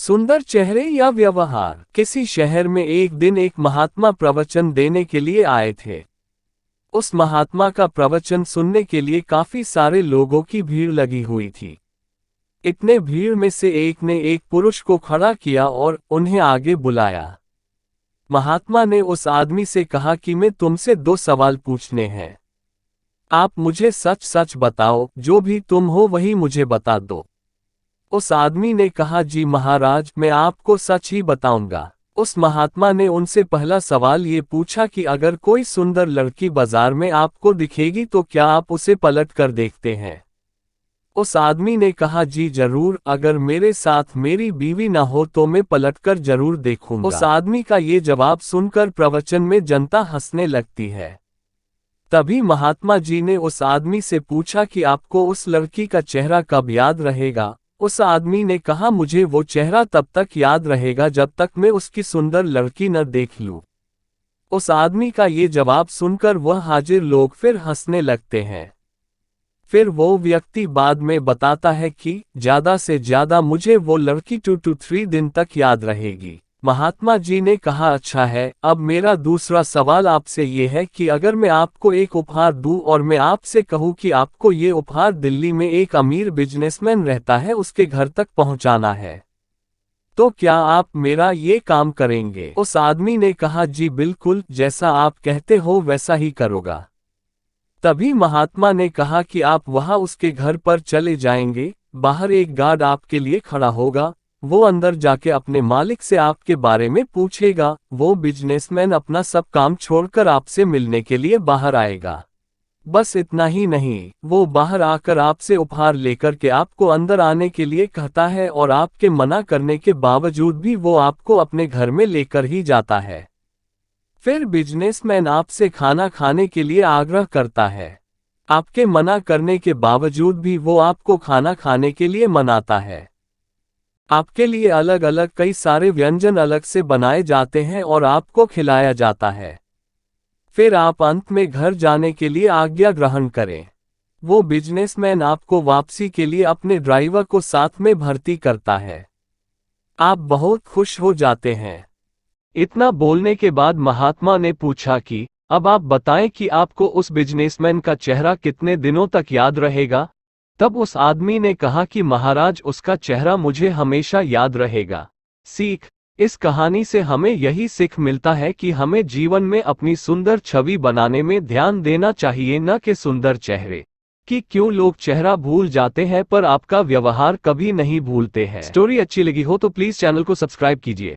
सुंदर चेहरे या व्यवहार। किसी शहर में एक दिन एक महात्मा प्रवचन देने के लिए आए थे। उस महात्मा का प्रवचन सुनने के लिए काफी सारे लोगों की भीड़ लगी हुई थी। इतने भीड़ में से एक ने एक पुरुष को खड़ा किया और उन्हें आगे बुलाया। महात्मा ने उस आदमी से कहा कि मैं तुमसे 2 सवाल पूछने हैं। आप मुझे सच सच बताओ, जो भी तुम हो वही मुझे बता दो। उस आदमी ने कहा, जी महाराज, मैं आपको सच ही बताऊंगा। उस महात्मा ने उनसे पहला सवाल ये पूछा कि अगर कोई सुंदर लड़की बाजार में आपको दिखेगी तो क्या आप उसे पलट कर देखते हैं? उस आदमी ने कहा, जी जरूर, अगर मेरे साथ मेरी बीवी ना हो तो मैं पलटकर जरूर देखूंगा। उस आदमी का ये जवाब सुनकर प्रवचन में जनता हंसने लगती है। तभी महात्मा जी ने उस आदमी से पूछा कि आपको उस लड़की का चेहरा कब याद रहेगा? उस आदमी ने कहा, मुझे वो चेहरा तब तक याद रहेगा जब तक मैं उसकी सुंदर लड़की न देख लूं। उस आदमी का ये जवाब सुनकर वह हाजिर लोग फिर हंसने लगते हैं। फिर वो व्यक्ति बाद में बताता है कि ज्यादा से ज्यादा मुझे वो लड़की 2 to 3 दिन तक याद रहेगी। महात्मा जी ने कहा, अच्छा है, अब मेरा दूसरा सवाल आपसे ये है कि अगर मैं आपको एक उपहार दूं और मैं आपसे कहूं कि आपको ये उपहार दिल्ली में एक अमीर बिजनेसमैन रहता है उसके घर तक पहुंचाना है, तो क्या आप मेरा ये काम करेंगे? उस आदमी ने कहा, जी बिल्कुल, जैसा आप कहते हो वैसा ही करूँगा। तभी महात्मा ने कहा कि आप वहां उसके घर पर चले जाएंगे, बाहर एक गार्ड आपके लिए खड़ा होगा, वो अंदर जाके अपने मालिक से आपके बारे में पूछेगा। वो बिजनेसमैन अपना सब काम छोड़कर आपसे मिलने के लिए बाहर आएगा। बस इतना ही नहीं, वो बाहर आकर आपसे उपहार लेकर के आपको अंदर आने के लिए कहता है और आपके मना करने के बावजूद भी वो आपको अपने घर में लेकर ही जाता है। फिर बिजनेसमैन आपसे खाना खाने के लिए आग्रह करता है। आपके मना करने के बावजूद भी वो आपको खाना खाने के लिए मनाता है। आपके लिए अलग अलग कई सारे व्यंजन अलग से बनाए जाते हैं और आपको खिलाया जाता है। फिर आप अंत में घर जाने के लिए आज्ञा ग्रहण करें। वो बिजनेसमैन आपको वापसी के लिए अपने ड्राइवर को साथ में भर्ती करता है। आप बहुत खुश हो जाते हैं। इतना बोलने के बाद महात्मा ने पूछा कि अब आप बताएं कि आपको उस बिजनेसमैन का चेहरा कितने दिनों तक याद रहेगा? तब उस आदमी ने कहा कि महाराज, उसका चेहरा मुझे हमेशा याद रहेगा। सीख: इस कहानी से हमें यही सीख मिलता है कि हमें जीवन में अपनी सुंदर छवि बनाने में ध्यान देना चाहिए, न कि सुंदर चेहरे कि क्यों लोग चेहरा भूल जाते हैं पर आपका व्यवहार कभी नहीं भूलते हैं। स्टोरी अच्छी लगी हो तो प्लीज चैनल को सब्सक्राइब कीजिए।